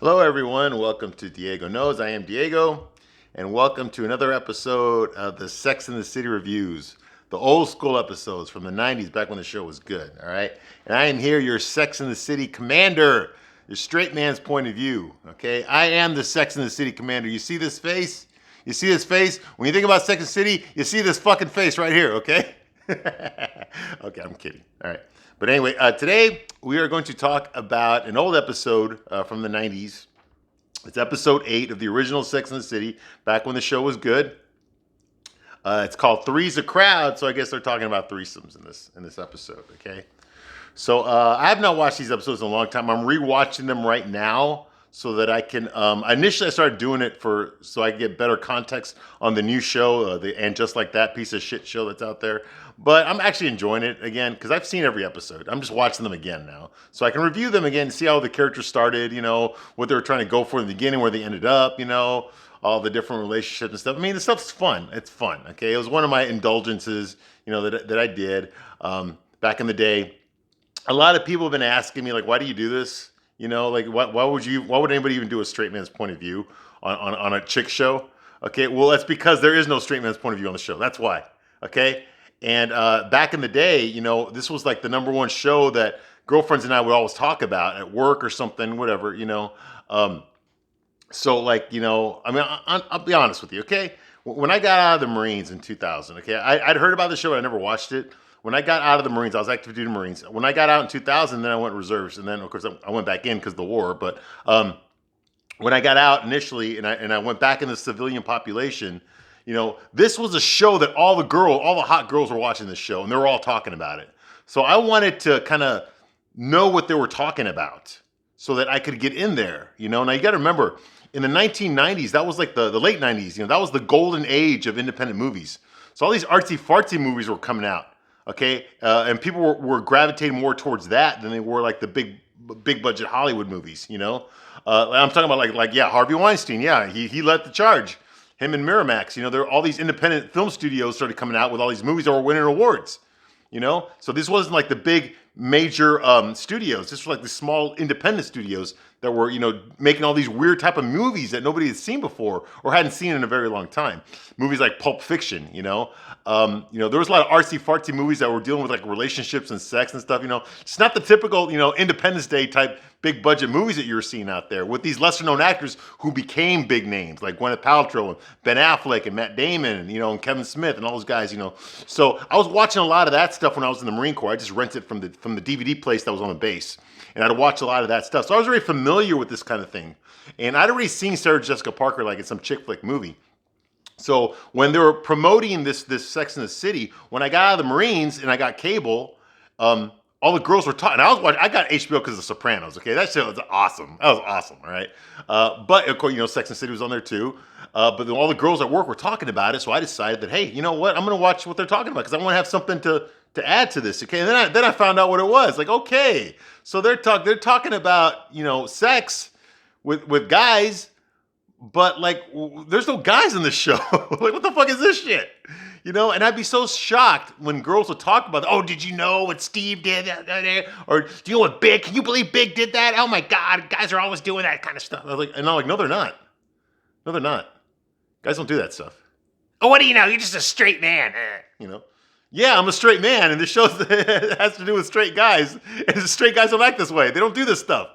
Hello, everyone. Welcome to Diego Knows. I am Diego, and welcome to another episode of the Sex and the City reviews, the old school episodes from the 90s, back when the show was good. All right. And I am here, your Sex and the City commander, your straight man's point of view. Okay. I am the Sex and the City commander. You see this face? You see this face? When you think about Sex and the City, you see this fucking face right here. Okay. Okay, I'm kidding. All right. But anyway, today we are going to talk about an old episode from the 90s. It's episode 8 of the original Sex and the City, back when the show was good. It's called Three's a Crowd, so I guess they're talking about threesomes in this episode, okay? So I have not watched these episodes in a long time. I'm rewatching them right now so that I can. Initially, I started doing it so I can get better context on the new show, and just like that piece of shit show that's out there. But I'm actually enjoying it again because I've seen every episode. I'm just watching them again now, so I can review them again, see how the characters started. You know what they were trying to go for in the beginning, where they ended up. You know all the different relationships and stuff. I mean, the stuff's fun. It's fun. Okay, it was one of my indulgences. You know that I did back in the day. A lot of people have been asking me, like, why do you do this? You know, like, why would anybody even do a straight man's point of view on a chick show? Okay, well, that's because there is no straight man's point of view on the show. That's why. Okay, and back in the day, you know, this was like the number one show that girlfriends and I would always talk about at work or something, whatever, you know. So, like, you know, I mean, I'll be honest with you, okay? When I got out of the Marines in 2000, okay, I'd heard about the show, but I never watched it. When I got out of the Marines, I was active duty Marines. When I got out in 2000, then I went reserves, and then of course I went back in because of the war. But when I got out initially, and I went back in the civilian population, you know, this was a show that all the hot girls were watching this show, and they were all talking about it. So I wanted to kind of know what they were talking about, so that I could get in there. You know, now you got to remember, in the 1990s, that was like the late 90s. You know, that was the golden age of independent movies. So all these artsy fartsy movies were coming out. Okay, and people were gravitating more towards that than they were like the big budget Hollywood movies. You know, I'm talking about like Harvey Weinstein. Yeah, he led the charge. Him and Miramax. You know, all these independent film studios started coming out with all these movies that were winning awards. You know, so this wasn't like the big major studios. This was like the small independent studios that were, you know, making all these weird type of movies that nobody had seen before or hadn't seen in a very long time. Movies like Pulp Fiction, you know. There was a lot of artsy fartsy movies that were dealing with like relationships and sex and stuff. You know, it's not the typical, you know, Independence Day type big budget movies that you were seeing out there with these lesser known actors who became big names like Gwyneth Paltrow and Ben Affleck and Matt Damon and, you know, and Kevin Smith and all those guys. You know, so I was watching a lot of that stuff when I was in the Marine Corps. I just rented from the DVD place that was on the base, and I'd watch a lot of that stuff. So I was very familiar with this kind of thing, and I'd already seen Sarah Jessica Parker like in some chick flick movie. So when they were promoting this Sex and the City, when I got out of the Marines and I got cable, all the girls were talking. I got HBO because of The Sopranos. Okay, that show was awesome. That was awesome. All right, but of course, you know, Sex and the City was on there too. But then all the girls at work were talking about it, so I decided that, hey, you know what? I'm going to watch what they're talking about because I want to have something to add to this. Okay, and then I found out what it was. Like, okay, so they're talking about, you know, sex with guys. But like, there's no guys in the show. Like, what the fuck is this shit? You know, and I'd be so shocked when girls would talk about, oh, did you know what Steve did? Or do you know what Big? Can you believe Big did that? Oh my God, guys are always doing that kind of stuff. I was like, and I'm like, no, they're not. No, they're not. Guys don't do that stuff. Oh, what do you know? You're just a straight man. You know. Yeah, I'm a straight man, and this show has to do with straight guys. And straight guys don't act this way. They don't do this stuff.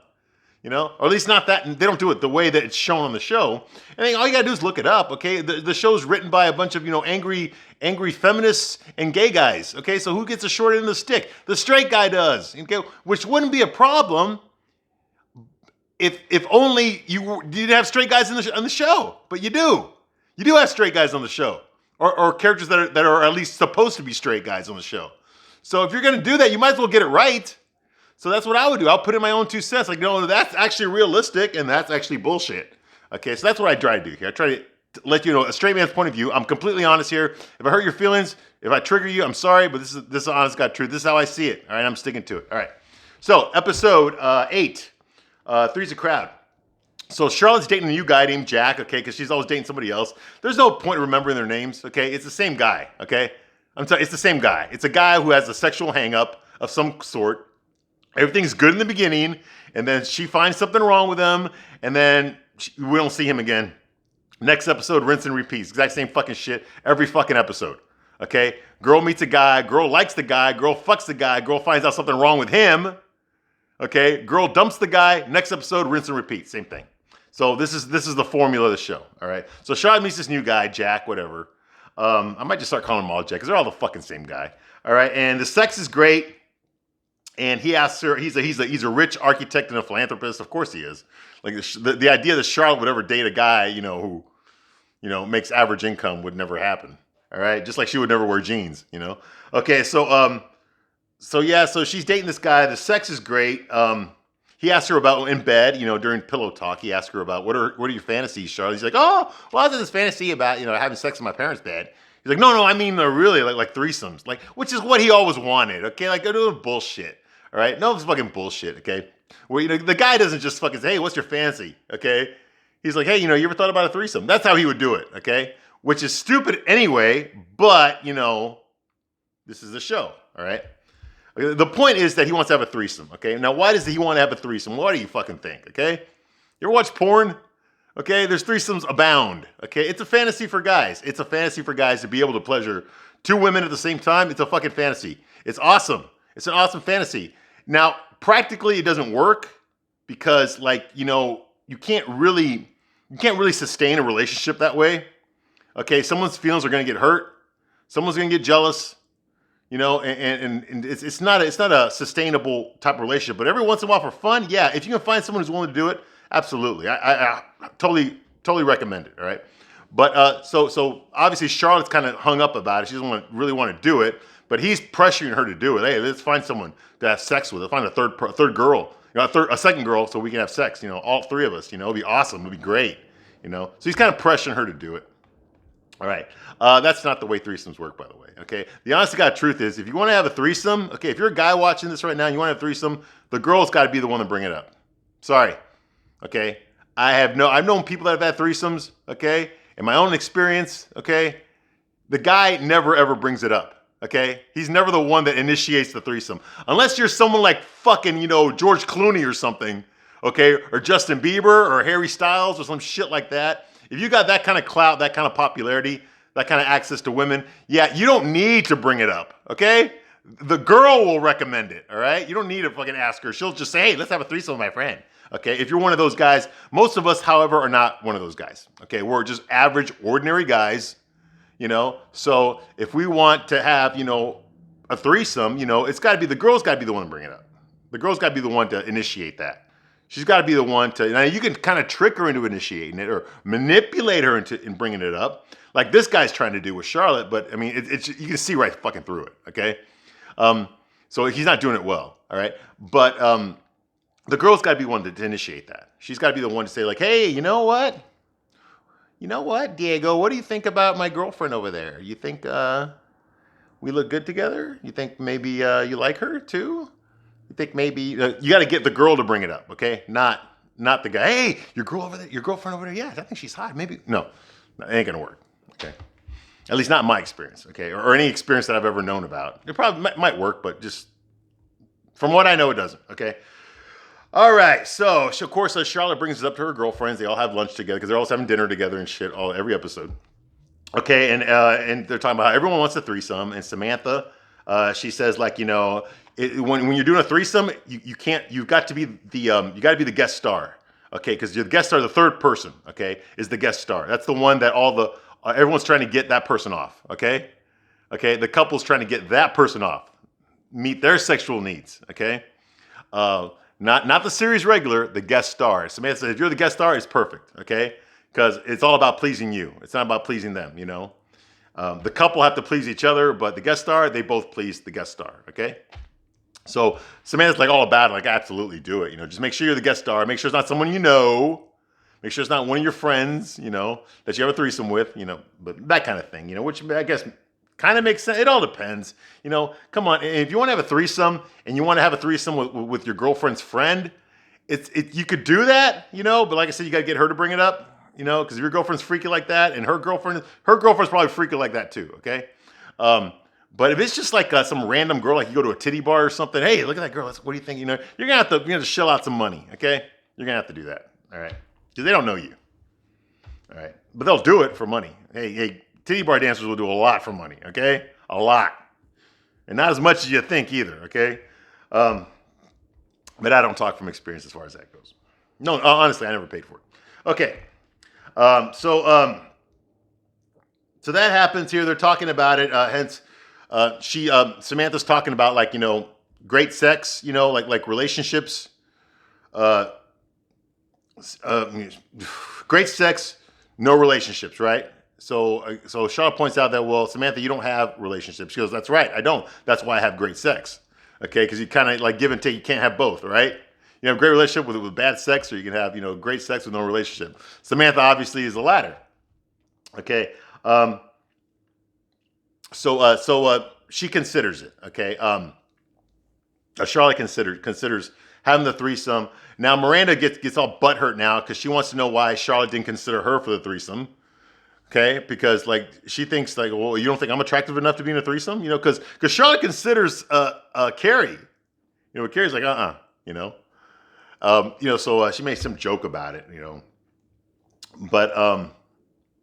You know, or at least not that. They don't do it the way that it's shown on the show. I mean, all you gotta do is look it up. Okay, the show's written by a bunch of, you know, angry feminists and gay guys. Okay, so who gets a short end of the stick? The straight guy does. Okay, which wouldn't be a problem if only you didn't have straight guys on the show. But you do. You do have straight guys on the show, or characters that are at least supposed to be straight guys on the show. So if you're gonna do that, you might as well get it right. So that's what I would do. I'll put in my own 2 cents. Like, no, that's actually realistic, and that's actually bullshit. Okay, so that's what I try to do here. I try to let you know a straight man's point of view. I'm completely honest here. If I hurt your feelings, if I trigger you, I'm sorry, but this is honest God truth. This is how I see it. All right, I'm sticking to it. All right. So episode 8, Three's a Crowd. So Charlotte's dating a new guy named Jack. Okay, because she's always dating somebody else. There's no point in remembering their names. Okay, it's the same guy. Okay, it's the same guy. It's a guy who has a sexual hang-up of some sort. Everything's good in the beginning, and then she finds something wrong with him, and then we don't see him again. Next episode, rinse and repeat. Exact same fucking shit every fucking episode. Okay? Girl meets a guy, girl likes the guy, girl fucks the guy, girl finds out something wrong with him. Okay? Girl dumps the guy, next episode, rinse and repeat. Same thing. So this is the formula of the show. All right? So Charlotte meets this new guy, Jack, whatever. I might just start calling them all Jack, because they're all the fucking same guy. All right? And the sex is great. And he asks her, he's a rich architect and a philanthropist. Of course he is. Like the idea that Charlotte would ever date a guy, who, makes average income would never happen. All right. Just like she would never wear jeans, Okay. So she's dating this guy. The sex is great. He asked her about in bed, during pillow talk, he asked her about what are your fantasies, Charlotte? He's like, oh, well, I have this fantasy about, having sex in my parents' bed. He's like, no, I mean, really like threesomes, which is what he always wanted. Okay. Like, doing bullshit. All right. No, it's fucking bullshit. Okay. Well, the guy doesn't just fucking say, hey, what's your fantasy? Okay. He's like, hey, you ever thought about a threesome? That's how he would do it. Okay. Which is stupid anyway, but, this is the show. All right. The point is that he wants to have a threesome. Okay. Now, why does he want to have a threesome? What do you fucking think? Okay. You ever watch porn? Okay. There's threesomes abound. Okay. It's a fantasy for guys. It's a fantasy for guys to be able to pleasure two women at the same time. It's a fucking fantasy. It's awesome. It's an awesome fantasy. Now, practically, it doesn't work because, you can't really sustain a relationship that way. Okay, someone's feelings are going to get hurt. Someone's going to get jealous. And it's not a sustainable type of relationship. But every once in a while, for fun, yeah. If you can find someone who's willing to do it, absolutely. I totally recommend it. All right. But so obviously Charlotte's kind of hung up about it. She doesn't really want to do it. But he's pressuring her to do it. Hey, let's find someone to have sex with. Let's find a third girl, a second girl, so we can have sex. All three of us. It'd be awesome. It'd be great. So he's kind of pressuring her to do it. All right. That's not the way threesomes work, by the way. Okay. The honest to God truth is, if you want to have a threesome, okay, if you're a guy watching this right now and you want to have a threesome, the girl's got to be the one to bring it up. Sorry. Okay. I've known people that have had threesomes. Okay. In my own experience. Okay. The guy never ever brings it up. Okay? He's never the one that initiates the threesome. Unless you're someone like fucking, George Clooney or something, okay? Or Justin Bieber or Harry Styles or some shit like that. If you got that kind of clout, that kind of popularity, that kind of access to women, yeah, you don't need to bring it up, okay? The girl will recommend it, all right? You don't need to fucking ask her. She'll just say, hey, let's have a threesome with my friend, okay? If you're one of those guys, most of us, however, are not one of those guys, okay? We're just average, ordinary guys. So if we want to have, a threesome, the girl's got to be the one to bring it up. The girl's got to be the one to initiate that. She's got to be the one to, now you can kind of trick her into initiating it or manipulate her in bringing it up. Like this guy's trying to do with Charlotte, but I mean, you can see right fucking through it. Okay. So he's not doing it well. All right. But, the girl's got to be one to initiate that. She's got to be the one to say like, hey, you know what? Diego, what do you think about my girlfriend over there? You think we look good together? You think maybe you like her too? You think maybe you got to get the girl to bring it up, okay? Not the guy. Hey, your girlfriend over there? Yeah, I think she's hot. Maybe no, it ain't gonna work. Okay, at least not in my experience. Okay, or any experience that I've ever known about. It probably might work, but just from what I know, it doesn't. Okay. All right, so of course Charlotte brings it up to her girlfriends. They all have lunch together because they're always having dinner together and shit every episode. Okay, and they're talking about how everyone wants a threesome. And Samantha, she says like, when you're doing a threesome, you've got to be the guest star. Okay, because you're the guest star, the third person. Okay, is the guest star. That's the one that everyone's trying to get that person off. Okay, the couple's trying to get that person off, meet their sexual needs. Okay. Not the series regular, the guest star. Samantha said, if you're the guest star, it's perfect, okay? Because it's all about pleasing you. It's not about pleasing them, The couple have to please each other, but the guest star, they both please the guest star, okay? So Samantha's like all about it, like absolutely do it, Just make sure you're the guest star. Make sure it's not someone you know. Make sure it's not one of your friends, that you have a threesome with, but that kind of thing, which I guess kind of makes sense. It all depends. Come on. If you want to have a threesome and you want to have a threesome with your girlfriend's friend, you could do that, but like I said, you got to get her to bring it up, because if your girlfriend's freaky like that and her girlfriend's probably freaky like that too. Okay. But if it's just like some random girl, like you go to a titty bar or something, hey, look at that girl. What do you think? You know, you're gonna have to shell out some money. Okay, you're gonna have to do that. All right, because they don't know you. All right, but they'll do it for money. Hey, titty bar dancers will do a lot for money. Okay, a lot, and not as much as you think either. Okay, but I don't talk from experience as far as that goes. No, honestly, I never paid for it. Okay, so that happens here. They're talking about it. Hence. Samantha's talking about like, you know, great sex, you know, like relationships, great sex, no relationships, right? So Charlotte points out that, well, Samantha, you don't have relationships. She goes, that's right, I don't. That's why I have great sex. Okay, because you kind of like give and take. You can't have both, right? You have a great relationship with bad sex, or you can have, you know, great sex with no relationship. Samantha obviously is the latter. Okay. So she considers it, okay? Charlotte considers having the threesome. Now Miranda gets all butthurt now because she wants to know why Charlotte didn't consider her for the threesome, okay? Because like she thinks like, well, you don't think I'm attractive enough to be in a threesome, you know? Because Charlotte considers Carrie, you know, but Carrie's like you know, So she made some joke about it, you know, but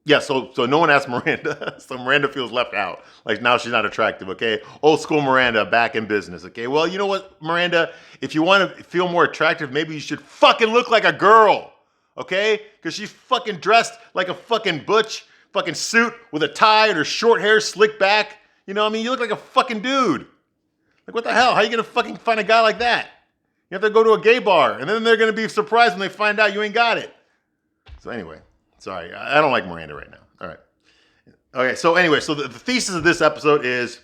yeah, so no one asked Miranda, so Miranda feels left out. Like now she's not attractive, okay? Old school Miranda back in business, okay? Well, you know what, Miranda? If you want to feel more attractive, maybe you should fucking look like a girl, okay? Because she's fucking dressed like a fucking butch, fucking suit with a tie and her short hair slicked back. You know what I mean? You look like a fucking dude. Like what the hell? How are you gonna fucking find a guy like that? You have to go to a gay bar, and then they're gonna be surprised when they find out you ain't got it. So anyway. Sorry, I don't like Miranda right now. All right. Okay, so anyway, so the thesis of this episode is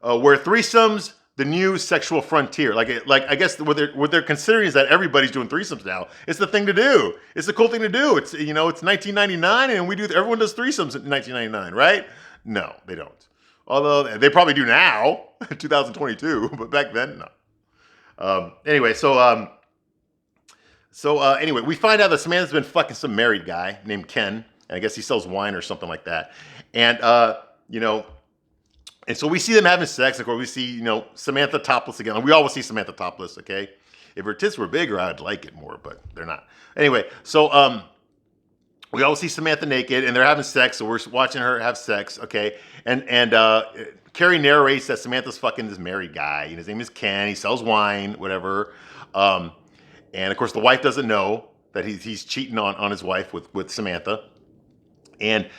were threesomes the new sexual frontier? Like I guess what they're considering is that everybody's doing threesomes now. It's the thing to do. It's the cool thing to do. It's, you know, it's 1999 and everyone does threesomes in 1999, right? No, they don't. Although they probably do now, 2022, but back then, no. Anyway, anyway, we find out that Samantha's been fucking some married guy named Ken. And I guess he sells wine or something like that. And, you know, and so we see them having sex. Of course, we see, you know, Samantha topless again. We always see Samantha topless, okay? If her tits were bigger, I'd like it more, but they're not. Anyway, so we always see Samantha naked, and they're having sex, so we're watching her have sex, okay? And Carrie narrates that Samantha's fucking this married guy. His name is Ken. He sells wine, whatever. And of course, the wife doesn't know that he's cheating on his wife with Samantha. And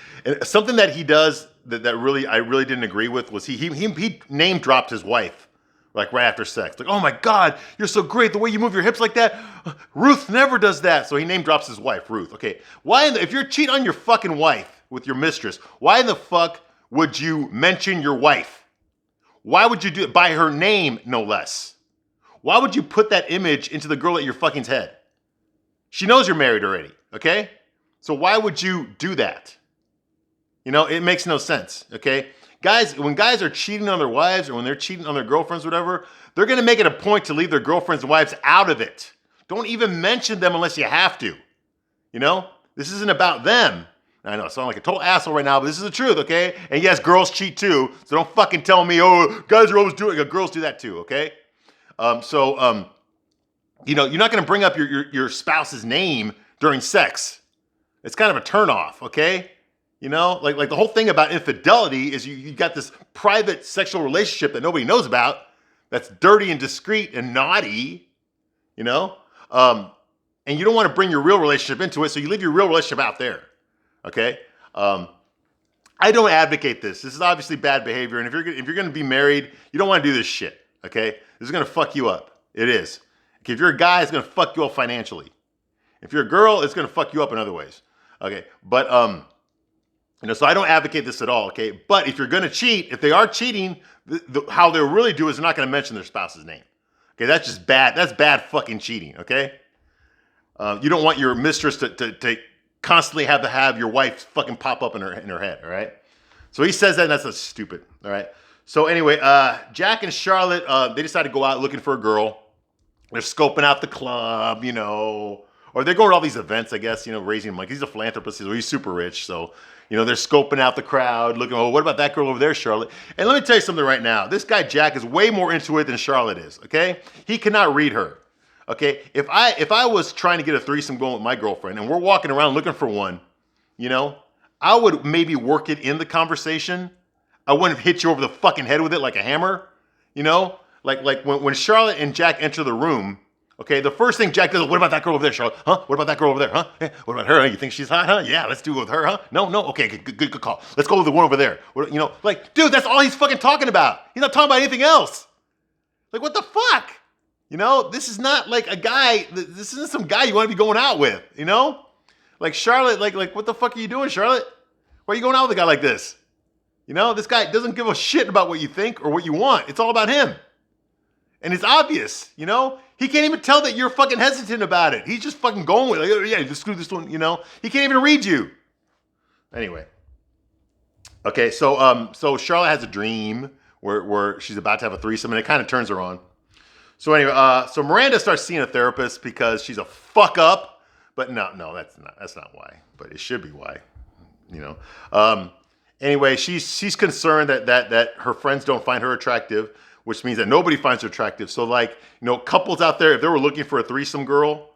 something that he does that I really didn't agree with was he name dropped his wife like right after sex. Like, oh my God, you're so great. The way you move your hips like that. Ruth never does that. So he name drops his wife, Ruth. Okay, if you're cheating on your fucking wife with your mistress, why in the fuck would you mention your wife? Why would you do it by her name, no less? Why would you put that image into the girl at your fucking's head? She knows you're married already, okay? So why would you do that? You know, it makes no sense, okay? Guys, when guys are cheating on their wives or when they're cheating on their girlfriends, whatever, they're going to make it a point to leave their girlfriends and wives out of it. Don't even mention them unless you have to. You know? This isn't about them. I know I sound like a total asshole right now, but this is the truth, okay? And yes, girls cheat too, so don't fucking tell me, oh, guys are always doing it. Girls do that too, okay? You know, you're not going to bring up your spouse's name during sex. It's kind of a turnoff, okay? You know, like the whole thing about infidelity is you got this private sexual relationship that nobody knows about that's dirty and discreet and naughty, you know? And you don't want to bring your real relationship into it, so you leave your real relationship out there, okay? I don't advocate this. This is obviously bad behavior, and if you're going to be married, you don't want to do this shit, okay? This is going to fuck you up. It is. Okay, if you're a guy, it's going to fuck you up financially. If you're a girl, it's going to fuck you up in other ways. Okay, but you know, so I don't advocate this at all. Okay, but if you're going to cheat, if they are cheating, how they'll really do is they're not going to mention their spouse's name. Okay, that's just bad. That's bad fucking cheating. Okay, you don't want your mistress to constantly have your wife fucking pop up in her head. All right, so he says that, and that's stupid. All right. So anyway, Jack and Charlotte, they decide to go out looking for a girl. They're scoping out the club, you know. Or they're going to all these events, I guess, raising money. He's a philanthropist. He's super rich. So, they're scoping out the crowd, looking, oh, what about that girl over there, Charlotte? And let me tell you something right now. This guy, Jack, is way more into it than Charlotte is, okay? He cannot read her, okay? If I was trying to get a threesome going with my girlfriend and we're walking around looking for one, I would maybe work it in the conversation. I wouldn't hit you over the fucking head with it like a hammer, Like when Charlotte and Jack enter the room, okay, the first thing Jack does is, what about that girl over there, Charlotte? Huh? What about that girl over there? Huh? Hey, what about her? You think she's hot, huh? Yeah, let's do it with her, huh? No. Okay, good call. Let's go with the one over there. Dude, that's all he's fucking talking about. He's not talking about anything else. Like, what the fuck? This is not like a guy, this isn't some guy you want to be going out with, Like Charlotte, like what the fuck are you doing, Charlotte? Why are you going out with a guy like this? This guy doesn't give a shit about what you think or what you want. It's all about him. And it's obvious, He can't even tell that you're fucking hesitant about it. He's just fucking going with it. Like, yeah, just screw this one, He can't even read you. Anyway. Okay, so Charlotte has a dream where she's about to have a threesome, and it kind of turns her on. So anyway, so Miranda starts seeing a therapist because she's a fuck up. But no, that's not why. But it should be why, Anyway, she's concerned that her friends don't find her attractive, which means that nobody finds her attractive. So couples out there, if they were looking for a threesome girl,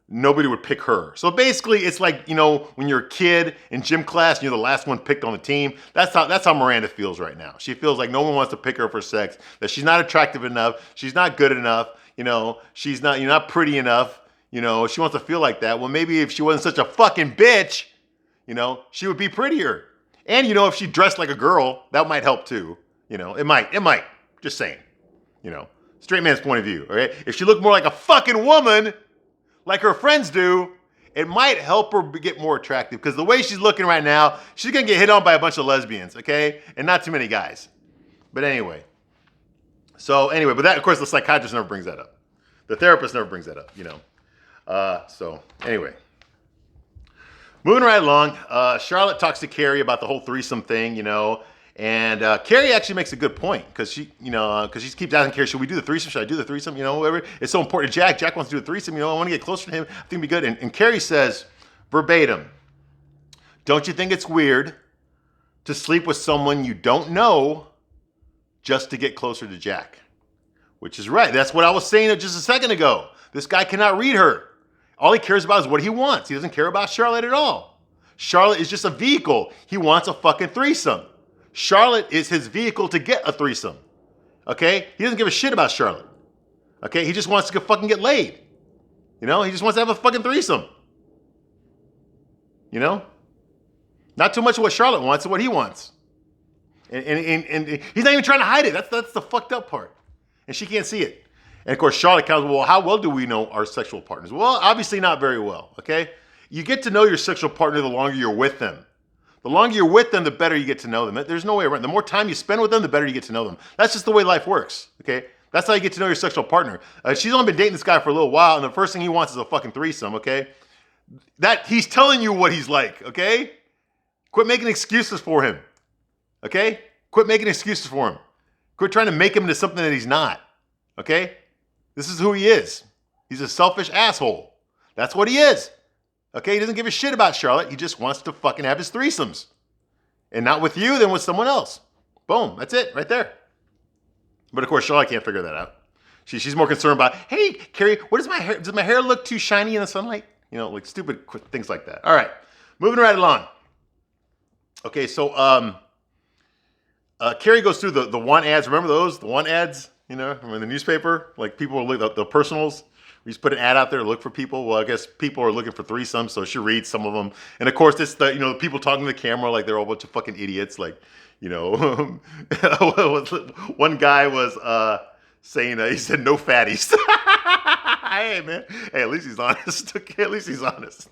nobody would pick her. So basically it's like, when you're a kid in gym class and you're the last one picked on the team, that's how Miranda feels right now. She feels like no one wants to pick her for sex, that she's not attractive enough, she's not good enough, she's not, you're not pretty enough, she wants to feel like that. Well, maybe if she wasn't such a fucking bitch, she would be prettier. And if she dressed like a girl, that might help too. It might, just saying. Straight man's point of view, okay? If she looked more like a fucking woman, like her friends do, it might help her get more attractive. Because the way she's looking right now, she's going to get hit on by a bunch of lesbians, okay? And not too many guys. But anyway. But that, of course, the psychiatrist never brings that up. The therapist never brings that up, Anyway. Moving right along, Charlotte talks to Carrie about the whole threesome thing, And Carrie actually makes a good point because she keeps asking Carrie, should we do the threesome? Should I do the threesome? Whatever. It's so important. Jack wants to do the threesome. I want to get closer to him. I think it'd be good. And Carrie says, verbatim, don't you think it's weird to sleep with someone you don't know just to get closer to Jack? Which is right. That's what I was saying just a second ago. This guy cannot read her. All he cares about is what he wants. He doesn't care about Charlotte at all. Charlotte is just a vehicle. He wants a fucking threesome. Charlotte is his vehicle to get a threesome. Okay? He doesn't give a shit about Charlotte. Okay? He just wants to fucking get laid. He just wants to have a fucking threesome. Not too much of what Charlotte wants, it's what he wants. And he's not even trying to hide it. That's the fucked up part. And she can't see it. And of course, Charlotte comes, well, how well do we know our sexual partners? Well, obviously not very well, okay? You get to know your sexual partner the longer you're with them. The longer you're with them, the better you get to know them. There's no way around. The more time you spend with them, the better you get to know them. That's just the way life works, okay? That's how you get to know your sexual partner. She's only been dating this guy for a little while, and the first thing he wants is a fucking threesome, okay? That he's telling you what he's like, okay? Quit making excuses for him, okay? Quit making excuses for him. Quit trying to make him into something that he's not, okay? This is who he is. He's a selfish asshole. That's what he is. Okay, he doesn't give a shit about Charlotte. He just wants to fucking have his threesomes. And not with you, then with someone else. Boom, that's it, right there. But of course, Charlotte can't figure that out. She's more concerned about, hey, Carrie, what is my hair? Does my hair look too shiny in the sunlight? Like stupid things like that. All right, moving right along. Okay, so Carrie goes through the want ads. Remember those? The want ads? In the newspaper? Like people will look, the personals. We just put an ad out there to look for people. Well, I guess people are looking for threesomes, so she reads some of them. And of course, it's the people talking to the camera like they're all a bunch of fucking idiots. Like, one guy was saying, he said, no fatties. Hey, man. Hey, at least he's honest. Okay, at least he's honest.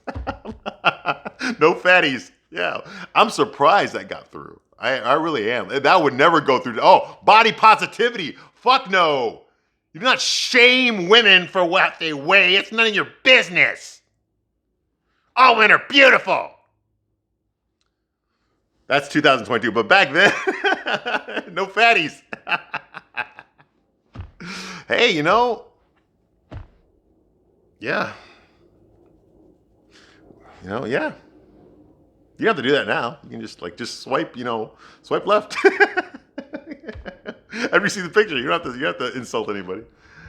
No fatties. Yeah. I'm surprised that got through. I really am. That would never go through. Oh, body positivity. Fuck no. You do not shame women for what they weigh. It's none of your business. All women are beautiful. That's 2022. But back then, no fatties. Hey, yeah. Yeah. You don't have to do that now. You can just swipe, swipe left. After you see the picture, you don't have to insult anybody.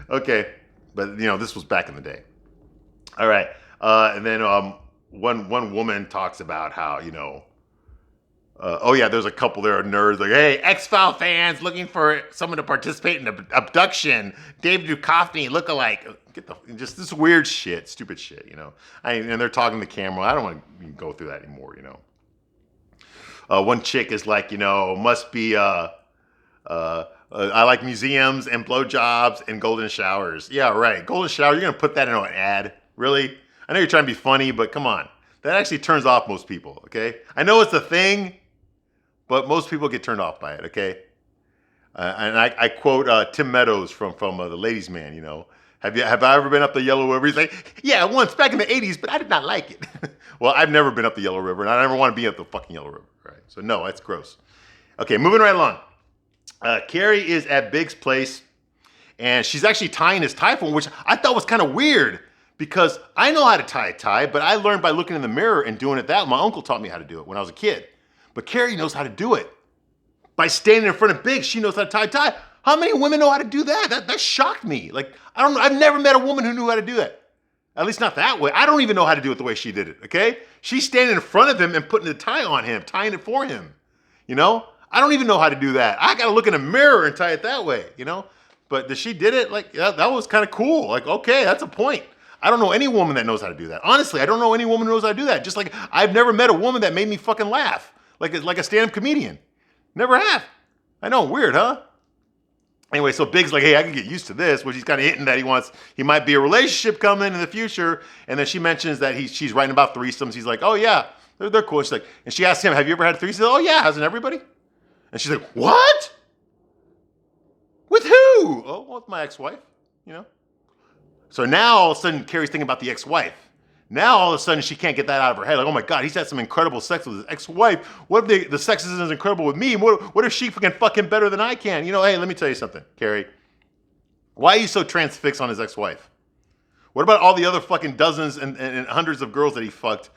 Okay, but this was back in the day. All right, and then one woman talks about how oh yeah, there's a couple there of nerds like, hey, X-File fans looking for someone to participate in an abduction. David Duchovny lookalike. Just this weird shit, stupid shit, and they're talking to the camera. I don't want to go through that anymore, One chick is like, must be I like museums and blowjobs and golden showers. Yeah, right. Golden shower. You're gonna put that in an ad? Really? I know you're trying to be funny, but come on. That actually turns off most people. Okay. I know it's a thing, but most people get turned off by it. Okay. And I quote Tim Meadows from The Ladies' Man. Have I ever been up the Yellow River? He's like, yeah, once back in the '80s, but I did not like it. Well, I've never been up the Yellow River, and I never want to be up the fucking Yellow River. Right. So no, that's gross. Okay, moving right along. Carrie is at Big's place, and she's actually tying his tie for him, which I thought was kind of weird because I know how to tie a tie, but I learned by looking in the mirror and doing it that. My uncle taught me how to do it when I was a kid. But Carrie knows how to do it. By standing in front of Big, she knows how to tie a tie. How many women know how to do that? That shocked me. Like, I don't know. I've never met a woman who knew how to do that. At least not that way. I don't even know how to do it the way she did it, okay? She's standing in front of him and putting the tie on him, tying it for him, I don't even know how to do that. I got to look in a mirror and tie it that way, But she did it, like, yeah, that was kind of cool. Like, okay, that's a point. I don't know any woman that knows how to do that. Honestly, I don't know any woman who knows how to do that. Just like I've never met a woman that made me fucking laugh. Like a stand-up comedian. Never have. I know, weird, huh? Anyway, so Big's like, hey, I can get used to this, which he's kind of hinting that he might be a relationship coming in the future. And then she mentions that she's writing about threesomes. He's like, oh yeah, they're cool. She's like, and she asks him, have you ever had threesomes? Oh yeah, hasn't everybody? And she's like, what? With who? Oh, well, with my ex-wife, So now all of a sudden Carrie's thinking about the ex-wife. Now all of a sudden she can't get that out of her head. Like, oh my God, he's had some incredible sex with his ex-wife. What if the sex isn't as incredible with me? What if she can fuck him better than I can? Hey, let me tell you something, Carrie. Why are you so transfixed on his ex-wife? What about all the other fucking dozens and hundreds of girls that he fucked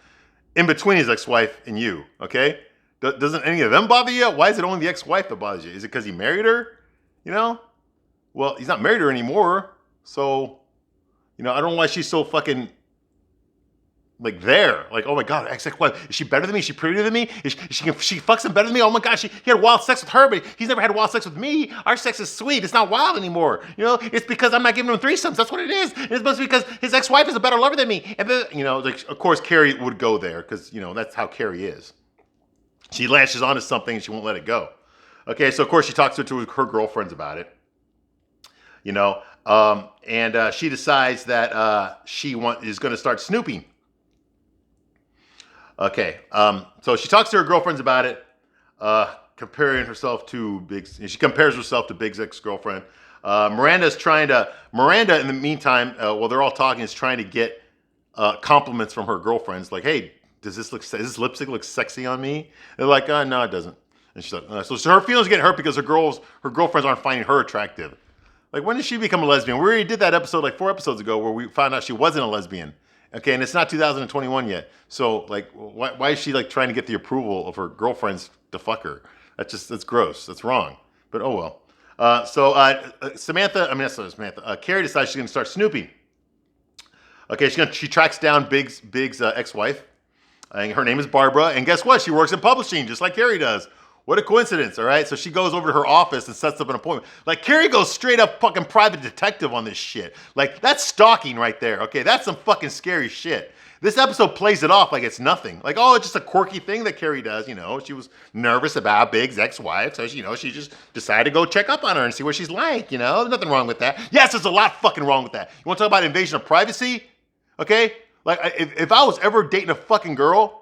in between his ex-wife and you, okay? Doesn't any of them bother you? Why is it only the ex-wife that bothers you? Is it because he married her? Well, he's not married to her anymore. So, I don't know why she's so fucking like there. Like, oh my God, ex-wife, is she better than me? Is she prettier than me? She fucks him better than me? Oh my God, he had wild sex with her, but he's never had wild sex with me. Our sex is sweet. It's not wild anymore. It's because I'm not giving him threesomes. That's what it is. And it's mostly because his ex-wife is a better lover than me. And then, of course, Carrie would go there because, that's how Carrie is. She latches onto something and she won't let it go. Okay, so of course she talks to her girlfriends about it. And she decides that she is going to start snooping. Okay, so she talks to her girlfriends about it, comparing herself to Big's. She compares herself to Big's ex-girlfriend. Miranda, in the meantime, while they're all talking, is trying to get compliments from her girlfriends. Like, hey, does this lipstick look sexy on me? They're like, no, it doesn't. And she's like, so her feelings are getting hurt because her girlfriends aren't finding her attractive. Like, when did she become a lesbian? We already did that episode like 4 episodes ago where we found out she wasn't a lesbian. Okay, and it's not 2021 yet. So, like, why is she, like, trying to get the approval of her girlfriends to fuck her? That's gross. That's wrong. But, oh well. Carrie decides she's going to start snooping. Okay, she tracks down Big's ex-wife. And her name is Barbara. And guess what? She works in publishing, just like Carrie does. What a coincidence, all right? So she goes over to her office and sets up an appointment. Like, Carrie goes straight up fucking private detective on this shit. Like, that's stalking right there, okay? That's some fucking scary shit. This episode plays it off like it's nothing. Like, oh, it's just a quirky thing that Carrie does, She was nervous about Big's ex-wife, so, she just decided to go check up on her and see what she's like, There's nothing wrong with that. Yes, there's a lot fucking wrong with that. You want to talk about invasion of privacy? Okay? Like, if I was ever dating a fucking girl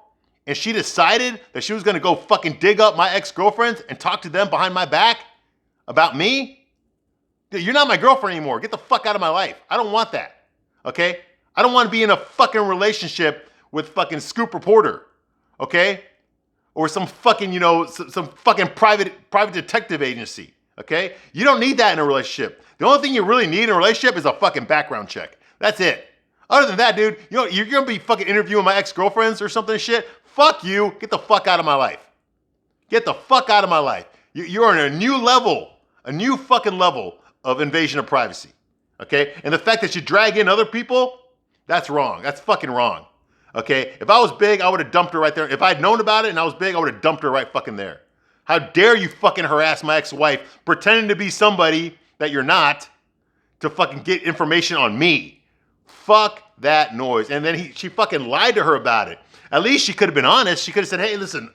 and she decided that she was going to go fucking dig up my ex-girlfriends and talk to them behind my back about me, dude, you're not my girlfriend anymore. Get the fuck out of my life. I don't want that, okay? I don't want to be in a fucking relationship with fucking Scoop Reporter, okay? Or some fucking, some fucking private detective agency, okay? You don't need that in a relationship. The only thing you really need in a relationship is a fucking background check. That's it. Other than that, dude, you know, you're gonna be fucking interviewing my ex-girlfriends or something shit. Fuck you. Get the fuck out of my life. Get the fuck out of my life. You're on a new level, a new fucking level of invasion of privacy. Okay? And the fact that you drag in other people, that's wrong. That's fucking wrong. Okay? If I was big, I would have dumped her right there. If I'd known about it and I was big, I would have dumped her right fucking there. How dare you fucking harass my ex-wife pretending to be somebody that you're not to fucking get information on me? Fuck that noise. And then she fucking lied to her about it. At least she could have been honest. She could have said, hey, listen,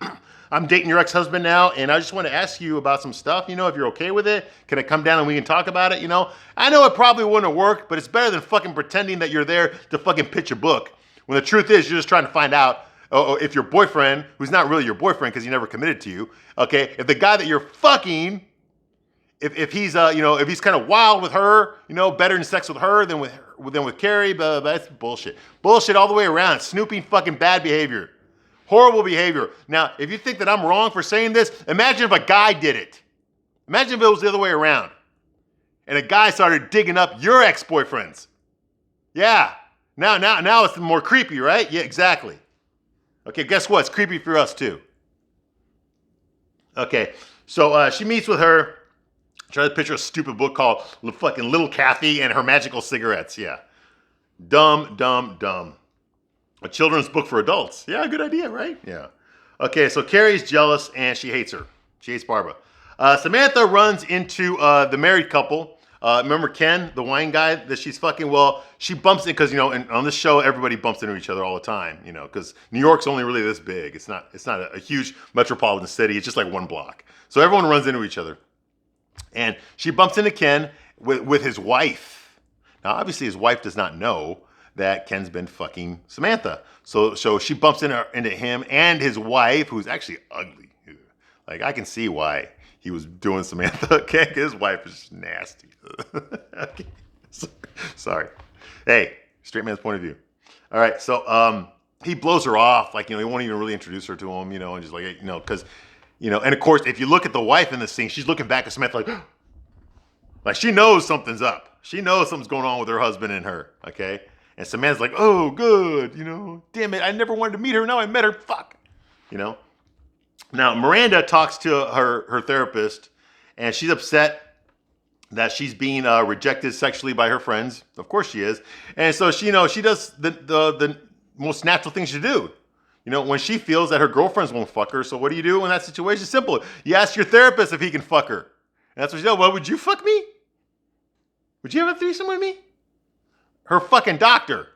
I'm dating your ex-husband now, and I just want to ask you about some stuff, you know, if you're okay with it. Can I come down and we can talk about it, you know? I know it probably wouldn't have worked, but it's better than fucking pretending that you're there to fucking pitch a book. When the truth is, you're just trying to find out if your boyfriend, who's not really your boyfriend because he never committed to you, okay, if the guy that you're fucking, if he's if he's kind of wild with her, you know, better in sex with her than with Carrie, but that's bullshit. Bullshit all the way around. Snooping fucking bad behavior. Horrible behavior. Now, if you think that I'm wrong for saying this, imagine if a guy did it. Imagine if it was the other way around. And a guy started digging up your ex-boyfriends. Yeah. Now it's more creepy, right? Yeah, exactly. Okay, guess what? It's creepy for us too. Okay, so she meets with her. Try to picture a stupid book called fucking Little Kathy and Her Magical Cigarettes. Yeah. Dumb. A children's book for adults. Yeah, good idea, right? Yeah. Okay, so Carrie's jealous and she hates her. She hates Barbara. Samantha runs into the married couple. Remember Ken, the wine guy that she's fucking? Well, she bumps in because, you know, on this show, everybody bumps into each other all the time, you know, because New York's only really this big. It's not a huge metropolitan city. It's just like one block. So everyone runs into each other. And she bumps into Ken with his wife. Now, obviously, his wife does not know that Ken's been fucking Samantha. So she bumps into him and his wife, who's actually ugly. Like, I can see why he was doing Samantha. Okay, his wife is nasty. Okay. Sorry. Hey, straight man's point of view. All right, so he blows her off. Like, you know, he won't even really introduce her to him, you know, and just like, you know, because, you know, and of course, if you look at the wife in this scene, she's looking back at Samantha like she knows something's up. She knows something's going on with her husband and her, okay? And Samantha's like, oh, good, you know, damn it, I never wanted to meet her, now I met her, fuck, you know? Now, Miranda talks to her therapist, and she's upset that she's being rejected sexually by her friends. Of course she is. And so she, you know, she does the most natural thing she do. You know, when she feels that her girlfriends won't fuck her, so what do you do in that situation? Simple. You ask your therapist if he can fuck her. And that's what she does. Well, would you fuck me? Would you have a threesome with me? Her fucking doctor.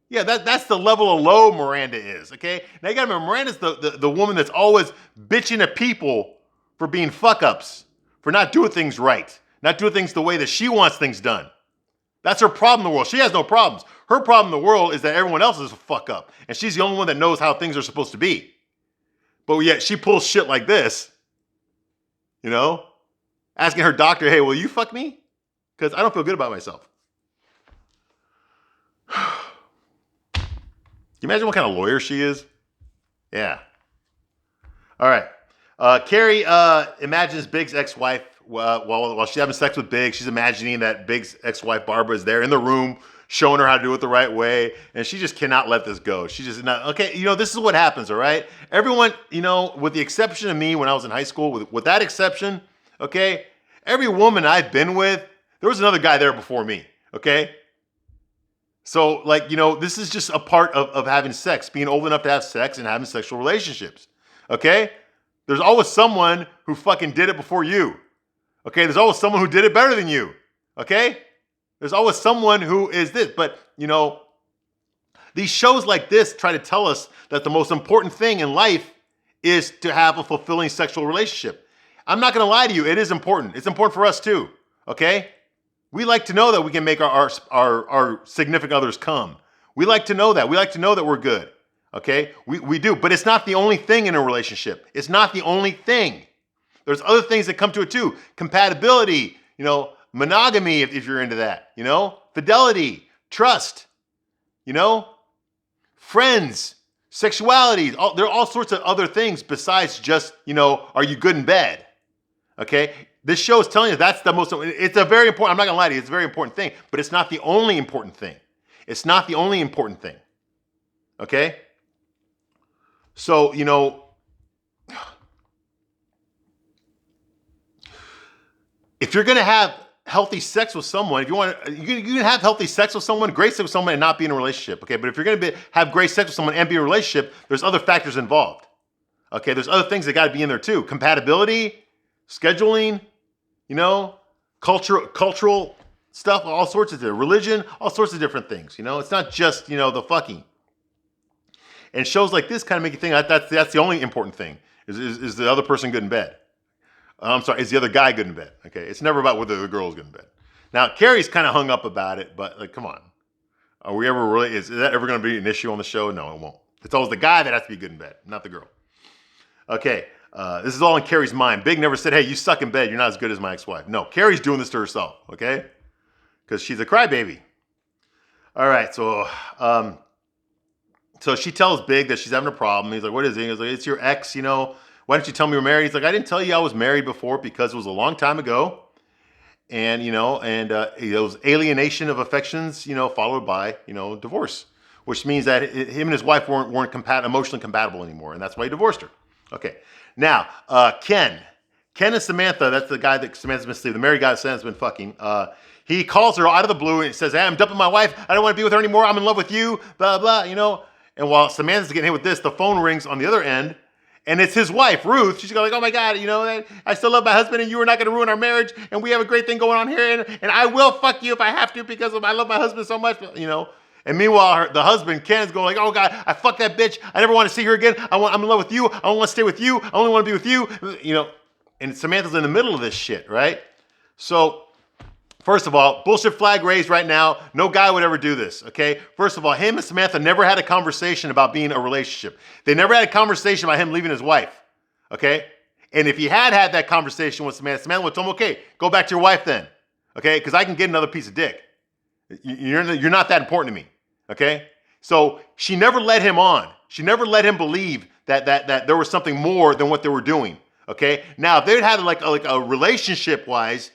Yeah, that's the level of low Miranda is, okay? Now you gotta remember, Miranda's the woman that's always bitching at people for being fuck-ups, for not doing things right, not doing things the way that she wants things done. That's her problem in the world. She has no problems. Her problem in the world is that everyone else is a fuck-up, and she's the only one that knows how things are supposed to be. But yet she pulls shit like this, you know? Asking her doctor, hey, will you fuck me? Because I don't feel good about myself. Can you imagine what kind of lawyer she is? Yeah. All right. Carrie imagines Big's ex-wife while she's having sex with Big. She's imagining that Big's ex-wife Barbara is there in the room, showing her how to do it the right way, and she just cannot let this go. She's just not okay. You know, this is what happens. All right. Everyone, you know, with the exception of me when I was in high school, with that exception, okay, every woman I've been with, there was another guy there before me. Okay. So, like, you know, this is just a part of having sex, being old enough to have sex and having sexual relationships, okay? There's always someone who fucking did it before you, okay? There's always someone who did it better than you, okay? There's always someone who is this, but, you know, these shows like this try to tell us that the most important thing in life is to have a fulfilling sexual relationship. I'm not going to lie to you. It is important. It's important for us too, okay? We like to know that we can make our significant others come. We like to know that. We like to know that we're good. Okay? We do. But it's not the only thing in a relationship. It's not the only thing. There's other things that come to it too. Compatibility, you know, monogamy if you're into that, you know, fidelity, trust, you know, friends, sexuality. There are all sorts of other things besides just, you know, are you good in bed? Okay? This show is telling you that's the most, it's a very important, I'm not going to lie to you, it's a very important thing, but it's not the only important thing. It's not the only important thing. Okay? So, if you're going to have healthy sex with someone, if you want to, you can have healthy sex with someone, great sex with someone, and not be in a relationship. Okay? But if you're going to have great sex with someone and be in a relationship, there's other factors involved. Okay? There's other things that got to be in there too. Compatibility, scheduling, cultural stuff, all sorts of different, religion, all sorts of different things. It's not just, the fucking. And shows like this kind of make you think that's the only important thing is the other person good in bed. I'm sorry, is the other guy good in bed? Okay, it's never about whether the girl's good in bed. Now, Carrie's kind of hung up about it, but like, come on. Are we ever really, is that ever going to be an issue on the show? No, it won't. It's always the guy that has to be good in bed, not the girl. Okay, this is all in Carrie's mind. Big never said, hey, you suck in bed. You're not as good as my ex-wife. No, Carrie's doing this to herself, okay? Because she's a crybaby. All right, so she tells Big that she's having a problem. He's like, what is it? He's like, it's your ex, Why didn't you tell me you were married? He's like, I didn't tell you I was married before because it was a long time ago. And, it was alienation of affections, followed by, divorce. Which means that him and his wife weren't emotionally compatible anymore. And that's why he divorced her. Okay. Now, Ken and Samantha, that's the guy that Samantha's been sleeping, the married guy that Samantha's been fucking. He calls her out of the blue and says, hey, I'm dumping my wife. I don't want to be with her anymore. I'm in love with you, blah, blah, And while Samantha's getting hit with this, the phone rings on the other end. And it's his wife, Ruth. She's going like, oh my God, I still love my husband and you are not going to ruin our marriage. And we have a great thing going on here. And I will fuck you if I have to because I love my husband so much, And meanwhile, the husband, Ken's going like, oh God, I fucked that bitch. I never want to see her again. I'm in love with you. I don't want to stay with you. I only want to be with you. And Samantha's in the middle of this shit, right? So, first of all, bullshit flag raised right now. No guy would ever do this, okay? First of all, him and Samantha never had a conversation about being a relationship. They never had a conversation about him leaving his wife, okay? And if he had that conversation with Samantha, Samantha would tell him, okay, go back to your wife then, okay? Because I can get another piece of dick. You're not that important to me, okay? So she never led him on. She never let him believe that there was something more than what they were doing, okay? Now, if they'd had like a relationship-wise,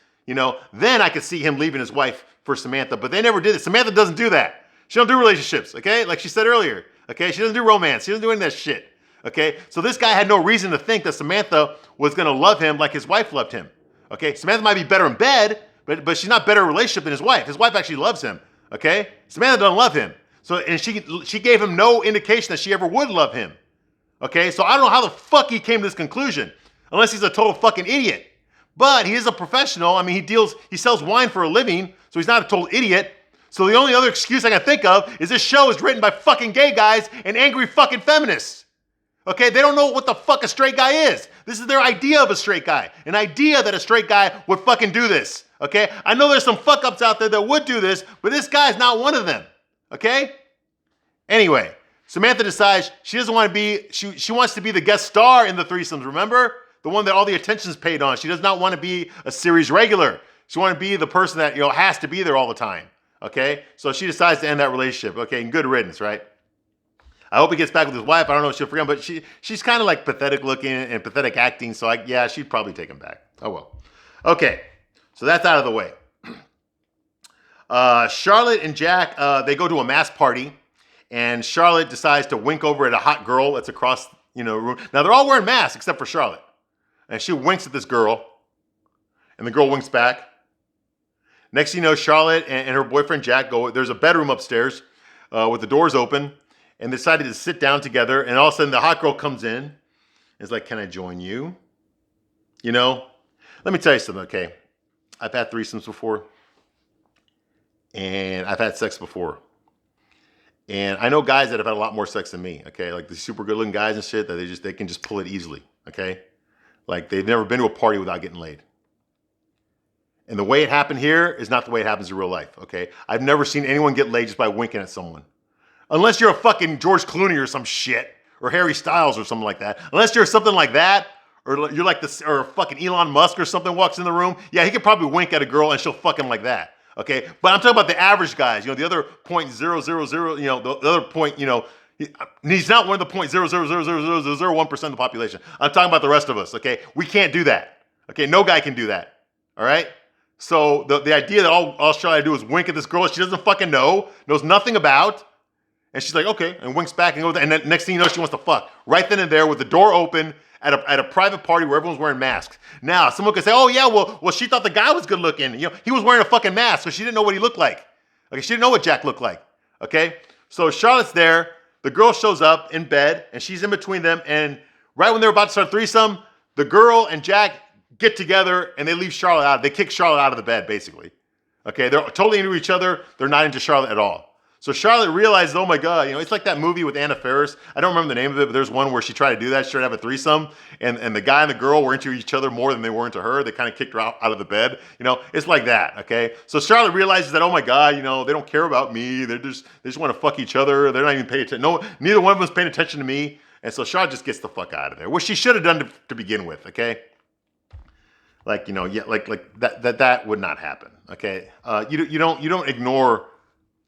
then I could see him leaving his wife for Samantha, but they never did it. Samantha doesn't do that. She don't do relationships, okay? Like she said earlier, okay? She doesn't do romance. She doesn't do any of that shit, okay? So this guy had no reason to think that Samantha was going to love him like his wife loved him, okay? Samantha might be better in bed, but she's not better in a relationship than his wife. His wife actually loves him, okay? Samantha doesn't love him. So, and she gave him no indication that she ever would love him, okay? So I don't know how the fuck he came to this conclusion, unless he's a total fucking idiot. But he is a professional. I mean, he sells wine for a living, so he's not a total idiot. So the only other excuse I can think of is this show is written by fucking gay guys and angry fucking feminists. Okay, they don't know what the fuck a straight guy is. This is their idea of a straight guy. An idea that a straight guy would fucking do this. Okay, I know there's some fuck ups out there that would do this, but this guy's not one of them. Okay? Anyway, Samantha decides she doesn't want to be, she wants to be the guest star in the threesomes, remember? The one that all the attention's paid on. She does not want to be a series regular. She wants to be the person that, has to be there all the time. Okay? So she decides to end that relationship. Okay, and good riddance, right? I hope he gets back with his wife. I don't know if she'll forget him, but she's kind of like pathetic looking and pathetic acting, so she'd probably take him back. Oh well. Okay, so that's out of the way. Charlotte and Jack, they go to a mass party, and Charlotte decides to wink over at a hot girl that's across, room. Now they're all wearing masks except for Charlotte. And she winks at this girl, and the girl winks back. Next thing you know, Charlotte and her boyfriend Jack there's a bedroom upstairs with the doors open, and they decided to sit down together, and all of a sudden the hot girl comes in, and is like, can I join you? Let me tell you something, okay? I've had threesomes before, and I've had sex before. And I know guys that have had a lot more sex than me, okay? Like the super good looking guys and shit that they can just pull it easily, okay? Like they've never been to a party without getting laid. And the way it happened here is not the way it happens in real life, okay? I've never seen anyone get laid just by winking at someone. Unless you're a fucking George Clooney or some shit, or Harry Styles or something like that. Unless you're something like that, or you're like this, or fucking Elon Musk or something walks in the room, yeah, he could probably wink at a girl and she'll fucking like that, okay? But I'm talking about the average guys, the other 0.000, the other point, he's not one of the 0.0000001% of the population. I'm talking about the rest of us, okay? We can't do that, okay? No guy can do that, all right? So the idea that all Charlotte do is wink at this girl that she doesn't fucking know, knows nothing about, and she's like, okay, and winks back and goes, and then next thing you know, she wants to fuck. Right then and there with the door open at a private party where everyone's wearing masks. Now, someone could say, oh yeah, well, she thought the guy was good looking. You know, he was wearing a fucking mask, so she didn't know what he looked like. Okay, she didn't know what Jack looked like. Okay? So Charlotte's there, the girl shows up in bed, and she's in between them, and right when they're about to start threesome, the girl and Jack get together and they leave Charlotte out. They kick Charlotte out of the bed, basically. Okay, they're totally into each other. They're not into Charlotte at all. So Charlotte realizes, oh my God, you know, it's like that movie with Anna Faris. I don't remember the name of it, but there's one where she tried to do that. She tried to have a threesome, and the guy and the girl were into each other more than they were into her. They kind of kicked her out of the bed. You know, it's like that, okay? So Charlotte realizes that, oh my God, you know, they don't care about me. They just want to fuck each other. They're not even paying attention. No, neither one of them's paying attention to me. And so Charlotte just gets the fuck out of there, which she should have done to begin with, okay? Like, you know, yeah, like that would not happen, okay? You don't ignore.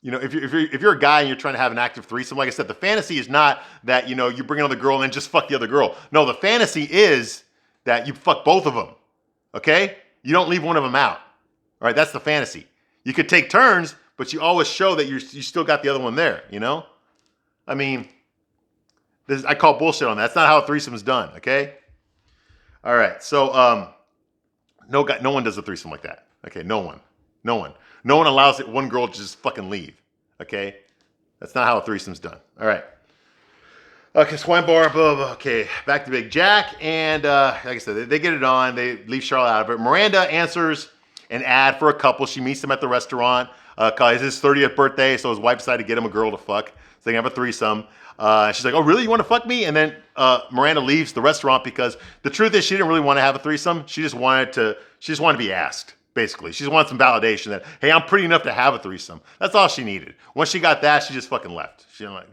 You know, if you're a guy and you're trying to have an active threesome, like I said, the fantasy is not that, you know, you bring another girl and then just fuck the other girl. No, the fantasy is that you fuck both of them, okay? You don't leave one of them out, all right? That's the fantasy. You could take turns, but you always show that you still got the other one there, you know? I mean, I call bullshit on that. That's not how a threesome is done, okay? All right, so no one does a threesome like that, okay? No one. No one allows one girl to just fucking leave, okay? That's not how a threesome's done. All right. Okay, swine bar, blah, blah. Okay, back to Big Jack. And like I said, they get it on. They leave Charlotte out of it. Miranda answers an ad for a couple. She meets them at the restaurant. It's his 30th birthday, so his wife decided to get him a girl to fuck. So they can have a threesome. She's like, oh, really? You want to fuck me? And then Miranda leaves the restaurant because the truth is she didn't really want to have a threesome. She just wanted to be asked. Basically, she just wanted some validation that, hey, I'm pretty enough to have a threesome. That's all she needed. Once she got that, she just fucking left. She like,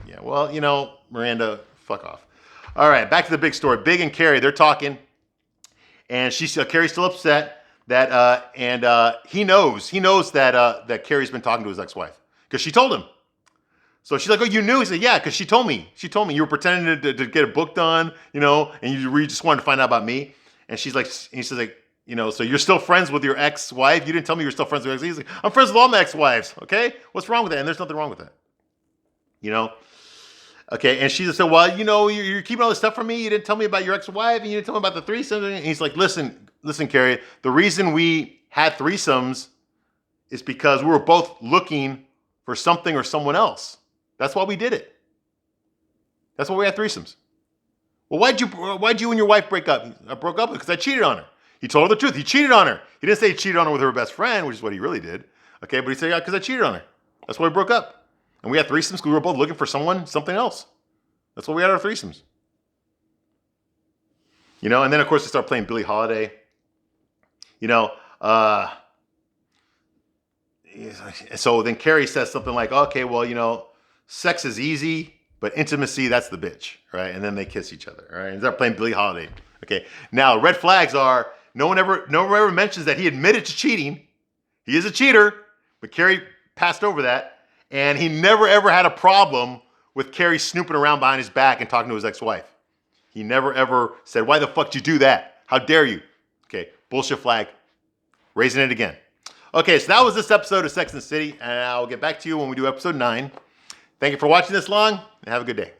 yeah, well, you know, Miranda, fuck off. All right, back to the big story. Big and Carrie, they're talking, and Carrie's still upset that, he knows that Carrie's been talking to his ex-wife because she told him. So she's like, oh, you knew? He said, yeah, because she told me. She told me you were pretending to get a book done, you know, and you just wanted to find out about me. And he says like. You know, so you're still friends with your ex-wife? You didn't tell me you were still friends with your ex-wife. He's like, I'm friends with all my ex-wives, okay? What's wrong with that? And there's nothing wrong with that. You know? Okay, and she said, well, you know, you're keeping all this stuff from me. You didn't tell me about your ex-wife, and you didn't tell me about the threesome. And he's like, listen, Carrie, the reason we had threesomes is because we were both looking for something or someone else. That's why we did it. That's why we had threesomes. Well, why'd you and your wife break up? I broke up because I cheated on her. He told her the truth. He cheated on her. He didn't say he cheated on her with her best friend, which is what he really did. Okay, but he said, yeah, because I cheated on her. That's why we broke up. And we had threesomes because we were both looking for something else. That's why we had our threesomes. You know, and then, of course, they start playing Billie Holiday. You know, so then Carrie says something like, okay, well, you know, sex is easy, but intimacy, that's the bitch, right? And then they kiss each other, right? And they're playing Billie Holiday. Okay, now red flags are no one ever mentions that he admitted to cheating. He is a cheater, but Carrie passed over that. And he never ever had a problem with Carrie snooping around behind his back and talking to his ex-wife. He never ever said, why the fuck did you do that? How dare you? Okay, bullshit flag. Raising it again. Okay, so that was this episode of Sex and the City, and I'll get back to you when we do episode 9. Thank you for watching this long, and have a good day.